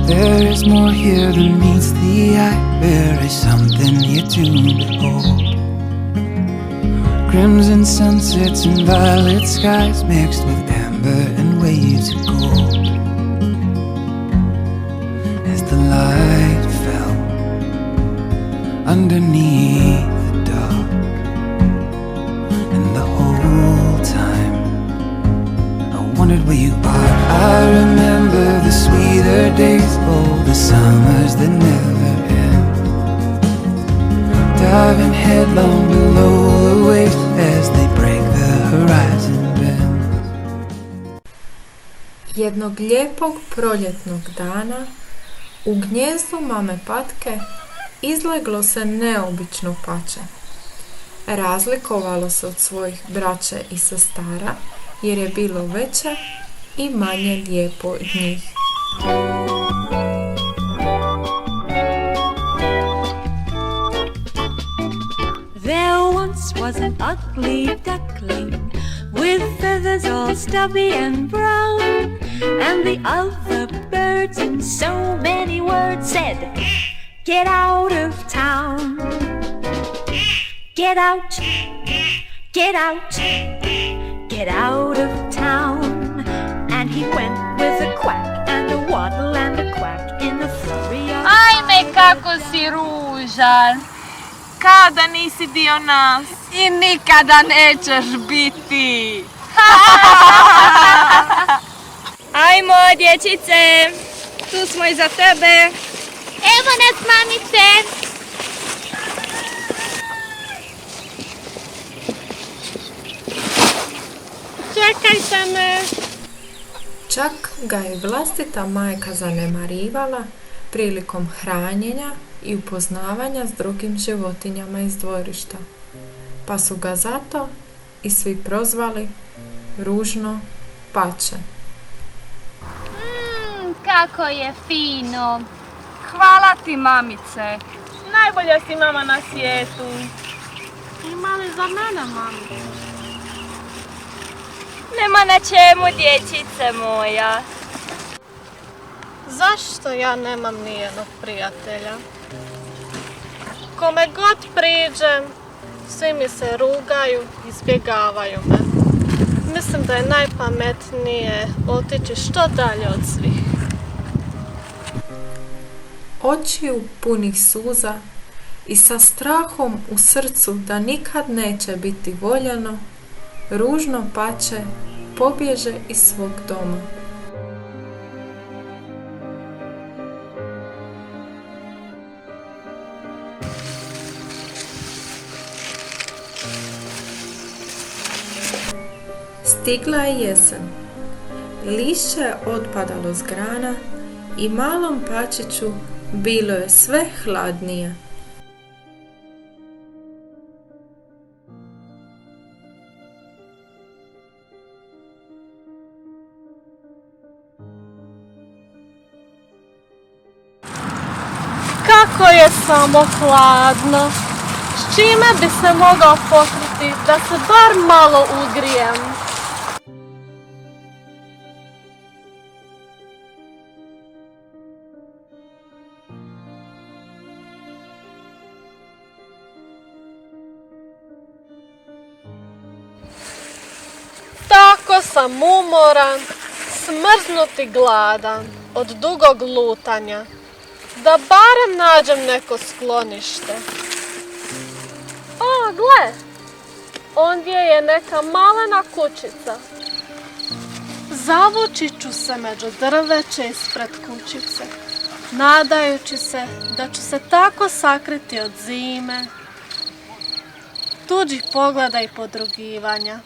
There is more here than meets the eye. There is something here to behold. Crimson sunsets and violet skies mixed with amber and waves of gold. As the light fell underneath the dock, and the whole time I wondered where you are. I remember the sweeter days, oh, the summers that never end, diving headlong below the waves as they break the horizon bend. Jednog lijepog proljetnog dana u gnijezdu mame patke izleglo se neobično pače. Razlikovalo se od svojih braće i sestara jer je bilo veće i manje lijepo od njih. There once was an ugly duckling with feathers all stubby and brown, and the other birds in so many words said, "Get out of town. Get out, get out, get out of town." And he went with a quack and a waddle and a quack in the three of... Ajme, kako si ružan. Kada nisi dio nas i nikada nećeš biti. Ajmo, dječice, tu smo i za tebe. Evo nas, mamice. Čekajte me. Čak ga je vlastita majka zanemarivala prilikom hranjenja i upoznavanja s drugim životinjama iz dvorišta, pa su ga zato i svi prozvali ružno pače. Kako je fino. Hvala ti, mamice. Najbolja si mama na svijetu. Ima li za mene, mami? Nema na čemu, dječice moja. Zašto ja nemam nijednog prijatelja? Kome god priđem, svi mi se rugaju, izbjegavaju me. Mislim da je najpametnije otići što dalje od svih. Očiju punih suza i sa strahom u srcu da nikad neće biti voljeno, ružno pače pobježe iz svog doma. Stigla je jesen. Lišće je otpadalo s grana i malom pačiću bilo je sve hladnije. Kako je samo hladno. S čime bi se mogao pokriti da se bar malo ugrijem? Tako sam umoran, smrznut i gladan od dugog lutanja, da barem nađem neko sklonište. O, gle! Ondje je neka malena kućica. Zavući ću se među drveće ispred kućice, nadajući se da ću se tako sakriti od zime, tuđih pogleda i podrugivanja.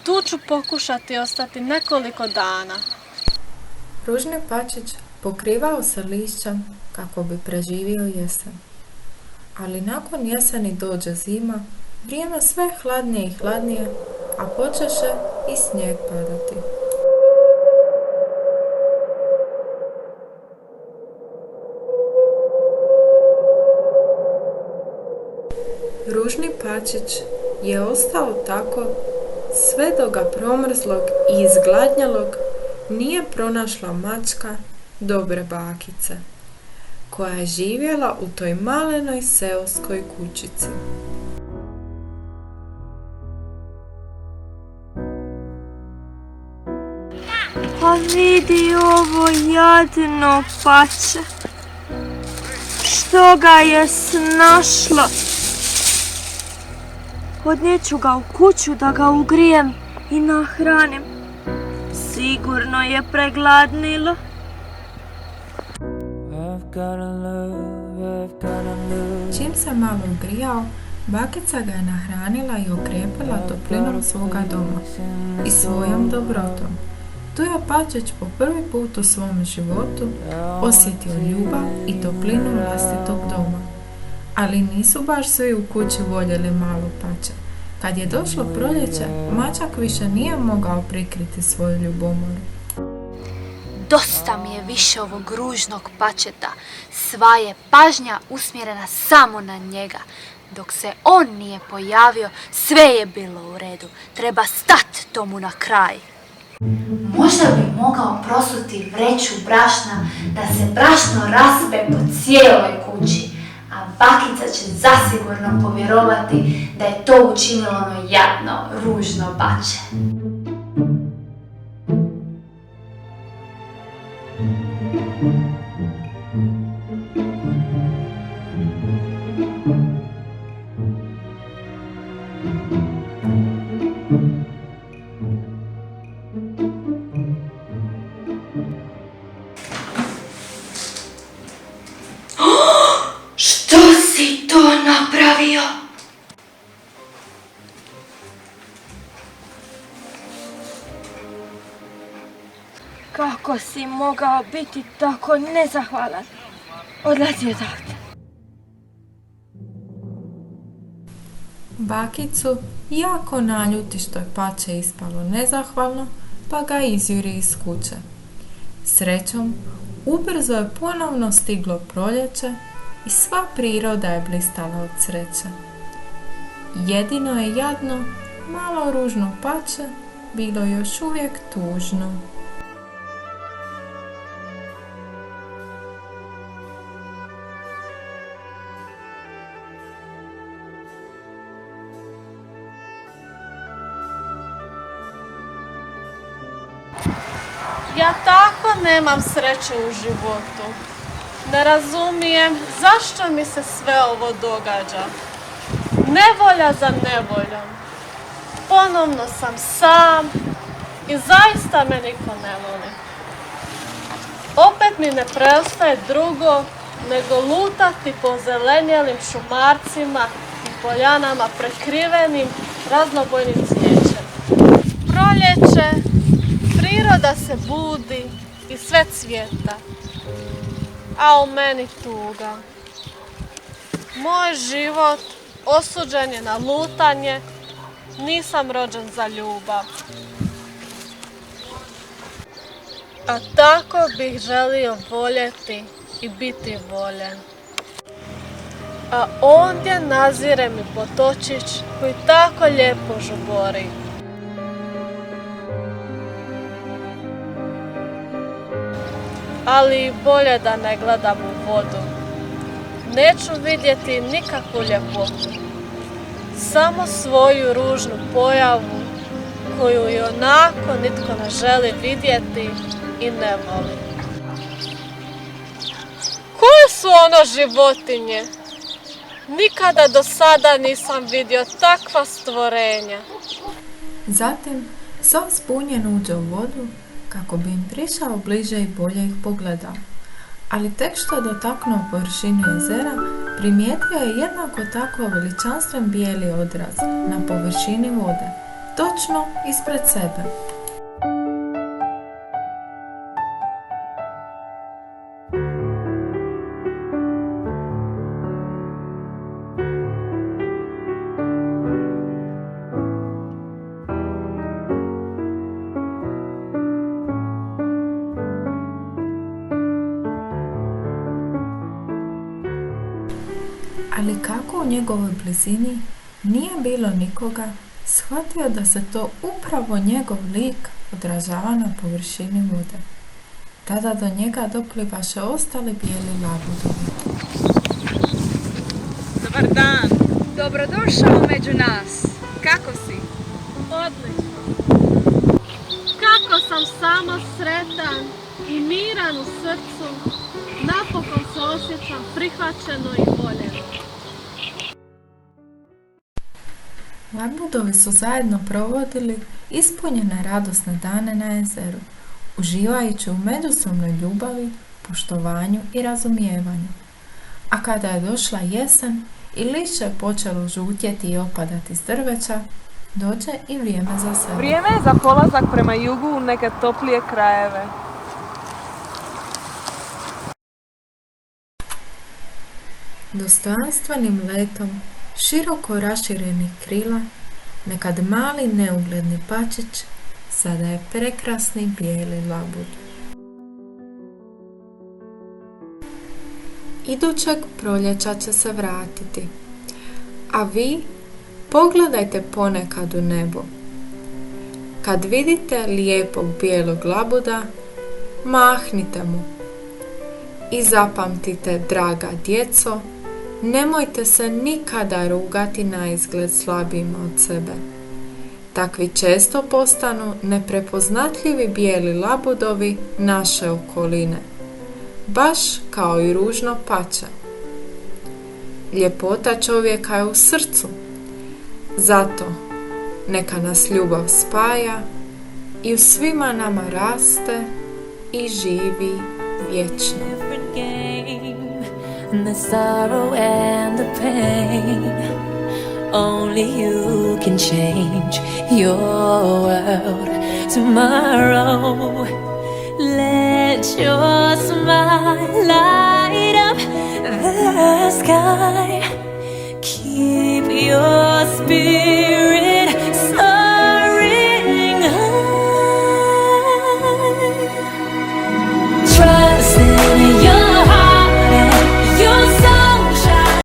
Tu ću pokušati ostati nekoliko dana. Ružni pačić pokrivao se lišćem kako bi preživio jesen. Ali nakon jeseni dođe zima, vrijeme sve hladnije i hladnije, a počeše i snijeg padati. Ružni pačić je ostao tako sve do ga promrzlog i izgladnjalog nije pronašla mačka dobre bakice, koja je živjela u toj malenoj seoskoj kućici. Pa vidi ovo jadno pače. Što ga je snašlo? Odneću ga u kuću da ga ugrijem i nahranim. Sigurno je pregladnilo. Čim se malo ugrijao, bakica ga je nahranila i okrepila toplinom svoga doma i svojom dobrotom. Tu je Pačić po prvi put u svom životu osjetio ljubav i toplinu vlastitog doma. Ali nisu baš svi u kući voljeli malo Pače. Kad je došlo proljeće, mačak više nije mogao prikriti svoju ljubomoru. Dosta mi je više ovog ružnog Pačeta. Sva je pažnja usmjerena samo na njega. Dok se on nije pojavio, sve je bilo u redu. Treba stati tomu na kraj. Možda bi mogao prosuti vreću brašna da se brašno raspe po cijeloj kući, a bakica će zasigurno povjerovati da je to učinilo ono jadno, ružno bače. Što si to napravio? Kako si mogao biti tako nezahvalan? Odlazi odavde. Bakicu jako naljuti što je Pače ispalo nezahvalno, pa ga izjuri iz kuće. Srećom, ubrzo je ponovno stiglo proljeće i sva priroda je blistala od sreće. Jedino je jadno, malo ružno Pače bilo još uvijek tužno. Ja tako nemam sreće u životu. Ne razumijem zašto mi se sve ovo događa. Nevolja za nevoljom. Ponovno sam sam i zaista me niko ne voli. Opet mi ne preostaje drugo nego lutati po zelenjelim šumarcima i poljanama prekrivenim raznobojnim cvijećem. Proljeće, priroda se budi i sve cvijeta, a u meni tuga. Moj život osuđen je na lutanje, nisam rođen za ljubav. A tako bih želio voljeti i biti voljen. A ondje nazire mi potočić koji tako lijepo žubori. Ali bolje da ne gledam u vodu. Neću vidjeti nikakvu ljepotu. Samo svoju ružnu pojavu koju i onako nitko ne želi vidjeti i ne voli. Koje su ono životinje? Nikada do sada nisam vidio takva stvorenja. Zatim, sav zbunjen uđe u vodu kako bi im prišao bliže i bolje ih pogledao. Ali tek što je dotaknuo površinu jezera, primijetio je jednako tako veličanstven bijeli odraz na površini vode, točno ispred sebe. Ali kako u njegovoj blizini nije bilo nikoga, shvatio da se to upravo njegov lik odražava na površini vode. Tada do njega doplivaše ostali bijeli labudovi. Dobar dan. Dobrodošao među nas. Kako si? Odlično. Kako sam samo sretan i miran u srcu, napokon se osjećam prihvaćeno i voljeno. Labudovi su zajedno provodili ispunjene radosne dane na jezeru, uživajući u međusobnoj ljubavi, poštovanju i razumijevanju. A kada je došla jesen i lišće počelo žutjeti i opadati s drveća, dođe i vrijeme za sebe. Vrijeme je za polazak prema jugu u neke toplije krajeve. Dostojanstvenim letom široko raširenih krila, nekad mali neugledni pačić sada je prekrasni bijeli labud. Idućeg proljeća će se vratiti, a vi pogledajte ponekad u nebo. Kad vidite lijepog bijelog labuda, mahnite mu i zapamtite, draga djeco, nemojte se nikada rugati na izgled slabijima od sebe. Takvi često postanu neprepoznatljivi bijeli labudovi naše okoline, baš kao i ružno pače. Ljepota čovjeka je u srcu, zato neka nas ljubav spaja i u svima nama raste i živi vječno. And the sorrow and the pain, only you can change your world tomorrow. Let your smile light up the sky. Keep your spirit